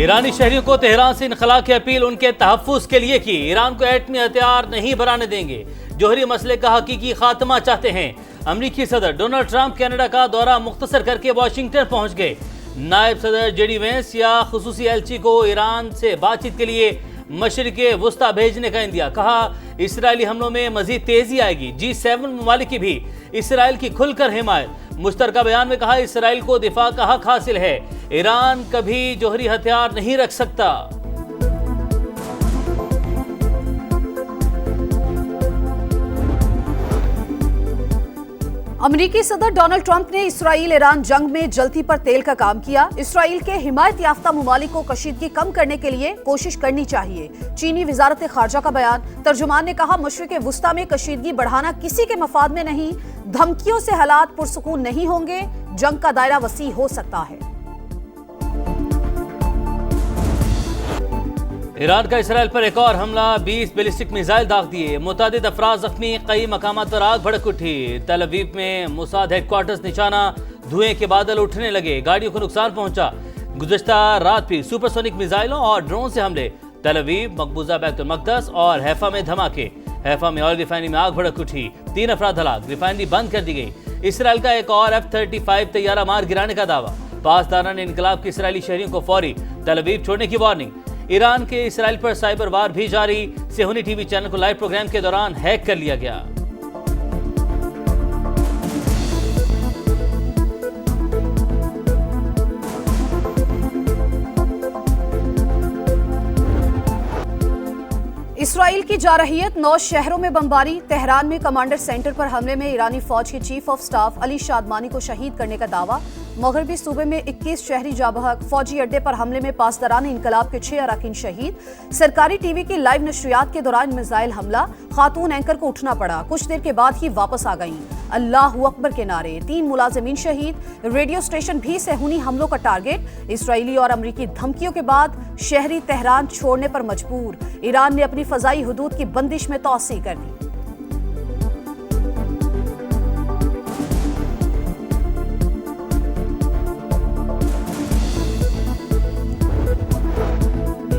ईरानी शहरियों को तेहरान से इनखला की अपील उनके तहफ्फुज़ के लिए की। ईरान को एटमी हथियार नहीं बनाने देंगे, जोहरी मसले का हकीकी खात्मा चाहते हैं। अमरीकी सदर डोनाल्ड ट्रंप कनाडा का दौरा मुख्तसर करके वाशिंगटन पहुंच गए। नायब सदर जेडी वेंस या खुसूसी एलची को ईरान से बातचीत के लिए मशरिक़े वुस्ता भेजने का इंदिया। कहा इसराइली हमलों में मजीद तेजी आएगी। G7 ममालिक की भी इसराइल की खुलकर हिमायत। मुश्तरका बयान में कहा इसराइल को दिफा का हक हासिल है, ईरान कभी जोहरी हथियार नहीं रख सकता। अमेरिकी सदर डोनाल्ड ट्रंप ने इसराइल ईरान जंग में जलती पर तेल का काम किया। इसराइल के हिमायत याफ्ता ममालिक को कशीदगी कम करने के लिए कोशिश करनी चाहिए। चीनी वजारत खारजा का बयान। तर्जुमान ने कहा मशरिक़ वुस्ता में कशीदगी बढ़ाना किसी के मफाद में नहीं, धमकियों से हालात पुरसुकून नहीं होंगे, जंग का दायरा वसी हो सकता है। ईरान का इसराइल पर एक और हमला, 20 बैलिस्टिक मिसाइल दाग दिए, मुतादिद अफराद जख्मी, कई मकामात पर आग भड़क उठी। तल अवीव में मोसाद हेडक्वार्टर्स निशाना, धुएं के बादल उठने लगे, गाड़ियों को नुकसान पहुंचा। गुज़श्ता रात भी सुपरसोनिक मिसाइलों और ड्रोन से हमले। तल अवीव, मकबूजा बैतुल मक़दस और हैफा में धमाके। हैफा में ऑयल रिफाइनरी में आग भड़क उठी, 3 अफराद हलाक, रिफाइनरी बंद कर दी गई। इसराइल का एक और F-35 तैयारा मार गिराने का दावा। पासदारान इनकलाब के इसराइली शहरियों को फौरी तल अवीव छोड़ने की वार्निंग। ईरान के इसराइल पर साइबर वार भी जारी। सेहूनी टीवी चैनल को लाइव प्रोग्राम के दौरान हैक कर लिया गया। इसराइल की जारहियत, 9 शहरों में बमबारी। तेहरान में कमांडर सेंटर पर हमले में ईरानी फौज के चीफ ऑफ स्टाफ अली शादमानी को शहीद करने का दावा। मगरबी सूबे में 21 शहरी जाबहक। फौजी अड्डे पर हमले में पासदारान इनकलाब के 6 अरकान शहीद। सरकारी टीवी की लाइव नशरियात के दौरान मिसाइल हमला, खातून एंकर को उठना पड़ा, कुछ देर के बाद ही वापस आ गईं। अल्लाहू अकबर के नारे, 3 मुलाजिमीन शहीद। रेडियो स्टेशन भी सेहूनी हमलों का टारगेट। इसराइली और अमरीकी धमकियों के बाद शहरी तेहरान छोड़ने पर मजबूर। ईरान ने अपनी फजाई हुदूद की बंदिश में तोसी कर दी।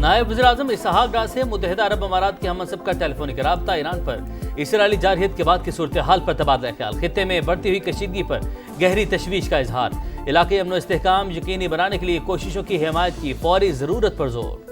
नायब वज़ीर-ए-आज़म इसहाक डार से मुत्तहिदा अरब अमारात के हमसब का टेलीफोनिक राब्ता। ईरान पर इसराइली जारहियत के बाद की सूरत हाल पर तबादला ख्याल। खित्ते में बढ़ती हुई कशीदगी पर गहरी तशवीश का इजहार। इलाके अमन व इस्तेहकाम यकीनी बनाने के लिए कोशिशों की हिमायत की फौरी जरूरत पर जोर।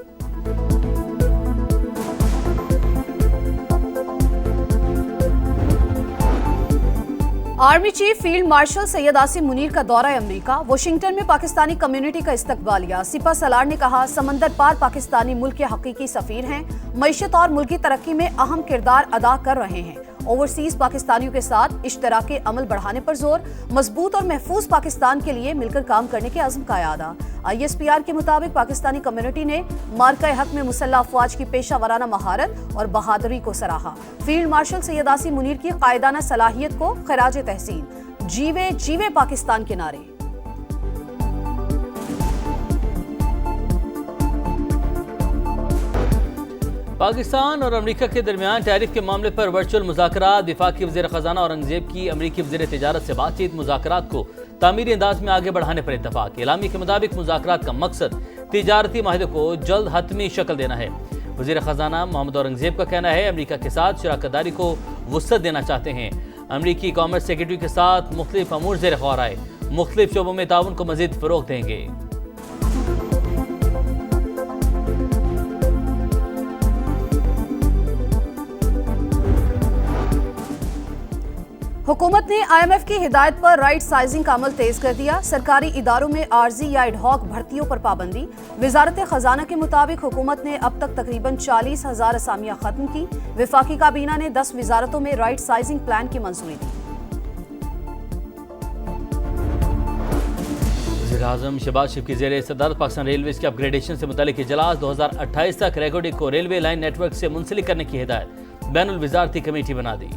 Army chief field marshal Syed Asim Munir का दौरा अमेरिका। वाशिंगटन में पाकिस्तानी कम्युनिटी का इस्तकबालिया। सिपा सलार ने कहा समंदर पार पाकिस्तानी मुल्क के हकीकी सफीर हैं, मईशत और मुल्की तरक्की में अहम किरदार अदा कर रहे हैं। ओवरसीज पाकिस्तानियों के साथ इश्तराके अमल बढ़ाने पर जोर। मजबूत और महफूज पाकिस्तान के लिए मिलकर काम करने के अज़्म का यादा। ISPR के मुताबिक पाकिस्तानी कम्युनिटी ने मार्का हक में मुसल्लह अफवाज की पेशा वराना महारत और बहादुरी को सराहा। फील्ड मार्शल सैयद आसिम मुनीर की कायदाना सलाहियत को खराज तहसीन। जीवे जीवे पाकिस्तान के नारे। पाकिस्तान और अमेरिका के दरमियान टैरिफ के मामले पर वर्चुअल मुज़ाकरात। वफाकी वज़ीर ख़जाना औरंगज़ेब की अमेरिकी वज़ीर तिजारत से बातचीत। मुज़ाकरात को तामीरी अंदाज में आगे बढ़ाने पर इत्तफाक। एलामी के मुताबिक मुज़ाकरात का मकसद तिजारती माहिदे को जल्द हतमी शक्ल देना है। वज़ीर ख़जाना मोहम्मद औरंगज़ेब का कहना है अमेरिका के साथ शराकतदारी को वुसअत देना चाहते हैं। अमेरिकी कॉमर्स सेक्रेटरी के साथ मुख्तलिफ अमूर ज़ेर गौर आए, मुख्तलिफ शोबों में ताउन को मज़ीद फ़रोग़ देंगे। हुकूमत ने IMF की हिदायत पर राइट साइजिंग का अमल तेज कर दिया। सरकारी इदारों में आर्जी या एडहॉक भर्तियों पर पाबंदी। वजारत खजाना के मुताबिक हुकूमत ने अब तक तकरीबन 40,000 असामियां खत्म की। वफाकी काबीना ने 10 वजारतों में राइट साइजिंग प्लान की मंजूरी दी। वज़ीर-ए-आज़म शहबाज शरीफ की ज़ेर सदारत पाकिस्तान रेलवेज के अपग्रेडेशन से मुतालिक इजलास। 2028 तक रेगोडिक को रेलवे लाइन नेटवर्क से मुंसलिक करने की हिदायत। बैनुल वज़ारती कमेटी बना दी।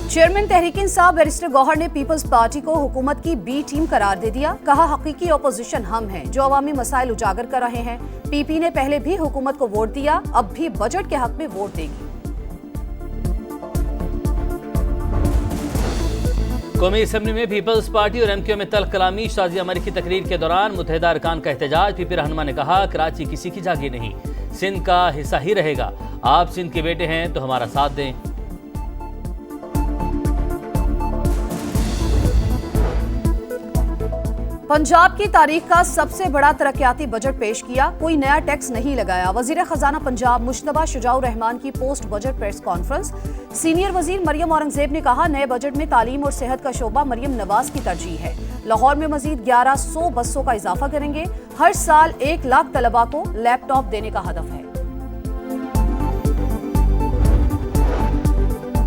चेयरमैन तहरीक इंसाफ बैरिस्टर गौहर ने पीपल्स पार्टी को हुकूमत की बी टीम करार दे दिया। कहा हकीकी अपोजिशन हम हैं जो अवामी मसाइल उजागर कर रहे हैं। PP ने पहले भी हुकूमत को वोट दिया, अब भी बजट के हक में वोट देगी। कौमी असम्बली में पीपल्स पार्टी और एमक्यू में तल्ख कलामी। शाजिया मलिक की तकरीर के दौरान मुत्तहिदा अरकान का एहतजाज। पीपी रहनुमा ने कहा, कराची किसी की जागीर नहीं, सिंध का हिस्सा ही रहेगा। आप सिंध के बेटे हैं तो हमारा साथ दें। पंजाब की तारीख का सबसे बड़ा तरक्याती बजट पेश किया, कोई नया टैक्स नहीं लगाया। वजीर खजाना पंजाब मुश्तबा शुजाउर रहमान की post budget press conference. Senior वजीर मरियम औरंगजेब ने कहा, नए बजट में तालीम और सेहत का शोबा मरियम नवाज की तरजीह है। लाहौर में मजीद 1100 बसों का इजाफा करेंगे। हर साल 1 लाख तलबा को लैपटॉप देने का हदफ है।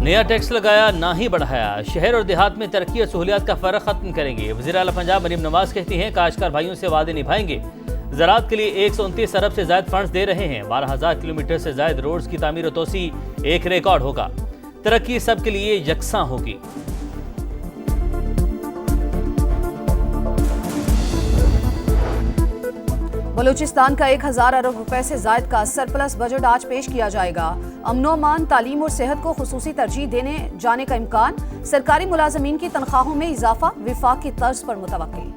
नया टैक्स लगाया ना ही बढ़ाया। शहर और देहात में तरक्की और सहूलियात का फ़र्क खत्म करेंगे। वज़ीर आला पंजाब मरियम नवाज कहती हैं, काश्तकार भाइयों से वादे निभाएंगे। ज़राअत के लिए 129 अरब से ज़ायद फंड्स दे रहे हैं। 12,000 किलोमीटर से ज़ायद रोड्स की तामीर और तोसी एक रिकॉर्ड होगा। तरक्की सबके लिए यकसां होगी। बलूचिस्तान का 1000 अरब रुपए से जायद का सरप्लस बजट आज पेश किया जाएगा। अमनो अमान, तालीम और सेहत को खुसूसी तरजीह देने जाने का इम्कान। सरकारी मुलाजमीन की तनख्वाहों में इजाफा विफाक की तर्ज पर मुतवक्किल।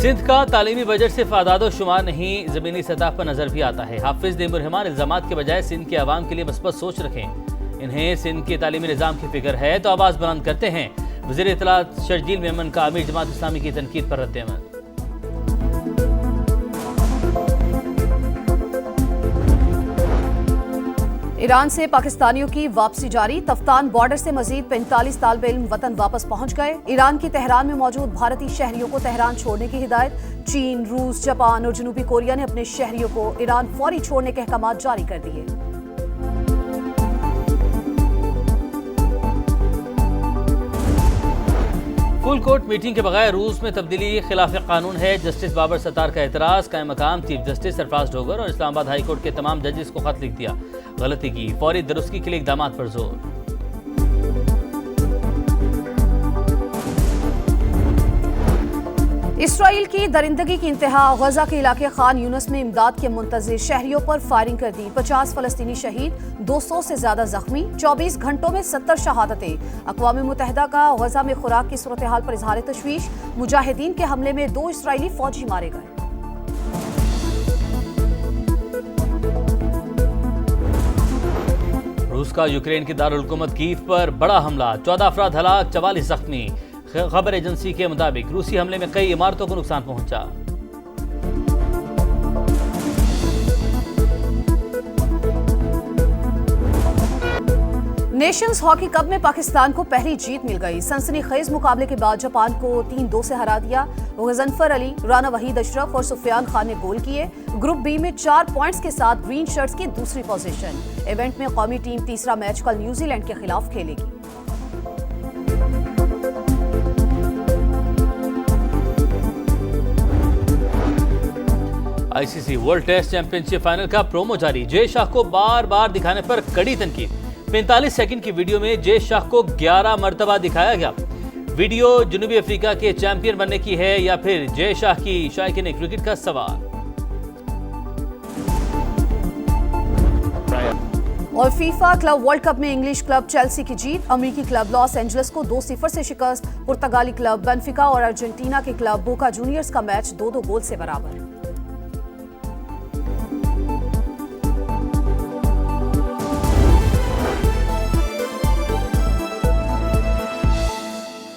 सिंध का तालीमी बजट सिर्फ आदाद शुमार नहीं, जमीनी सतह पर नजर भी आता है। हाफिज दैमुर रहमान इल्जामात के बजाय सिंध के अवाम के लिए मस्बत सोच रखें। इन्हें सिंध के तालीमी निज़ाम की फिक्र है तो आवाज़ बुलंद करते हैं। वज़ीर इत्तलात शर्जील मेमन का आमिर जमात इस्लामी की तनकीद पर रद्द-ए-अमल। ईरान से पाकिस्तानियों की वापसी जारी। तफ्तान बॉर्डर से मजीद 45 तालिबे इल्म वतन वापस पहुंच गए। ईरान की तेहरान में मौजूद भारतीय शहरियों को तेहरान छोड़ने की हिदायत। चीन, रूस, जापान और जनूबी कोरिया ने अपने शहरियों को ईरान फौरी छोड़ने के अहकाम जारी कर दिए। फुल कोर्ट मीटिंग के बगैर रूस में तब्दीली खिलाफ कानून है। जस्टिस बाबर सत्तार का एतराज। कायम मकाम चीफ जस्टिस सरफराज डोगर और इस्लामाबाद हाई कोर्ट के तमाम जजेस को खत लिख दिया, गलती की, फौरी दुरुस्ती के लिए इकदाम पर जोर। इसराइल की दरिंदगी की इंतहा। गजा के इलाके खान यूनस में इमदाद के मुंतजिर शहरियों पर फायरिंग कर दी। 50 फलस्तीनी शहीद, 200 से ज्यादा जख्मी। 24 घंटों में 70 शहादतें। अक़वाम मुत्तहिदा का गजा में खुराक की सूरत हाल पर इजहार तशवीश। मुजाहिदीन के हमले में 2 इसराइली फौजी मारे गए। रूस का यूक्रेन की दारुल हुकूमत कीव पर बड़ा हमला। 14 अफराद हलाक, 44 जख्मी। खबर एजेंसी के मुताबिक रूसी हमले में कई इमारतों को नुकसान पहुंचा। नेशंस हॉकी कप में पाकिस्तान को पहली जीत मिल गई। सनसनीखेज मुकाबले के बाद जापान को 3-2 से हरा दिया। गजनफर अली, राना वहीद अशरफ और सुफियान खान ने गोल किए। ग्रुप बी में 4 पॉइंट्स के साथ ग्रीन शर्ट्स की दूसरी पोजीशन। इवेंट में कौमी टीम तीसरा मैच कल न्यूजीलैंड के खिलाफ खेलेगी। ICC world test championship final का प्रोमो जारी। जय शाह को बार बार दिखाने पर कड़ी तनकीद। 45 सेकंड की वीडियो में जय शाह को 11 मरतबा दिखाया गया। वीडियो जनूबी अफ्रीका के चैंपियन बनने की है या फिर जय शाह की शायकीन क्रिकेट का सवाल। और फीफा क्लब वर्ल्ड कप में इंग्लिश क्लब चेल्सी की जीत। अमेरिकी क्लब लॉस एंजल्स को 2-0 से शिकस्त। पुर्तगाली क्लब बेनफिका और अर्जेंटीना के क्लब बोका जूनियर्स का मैच 2-2 गोल से बराबर।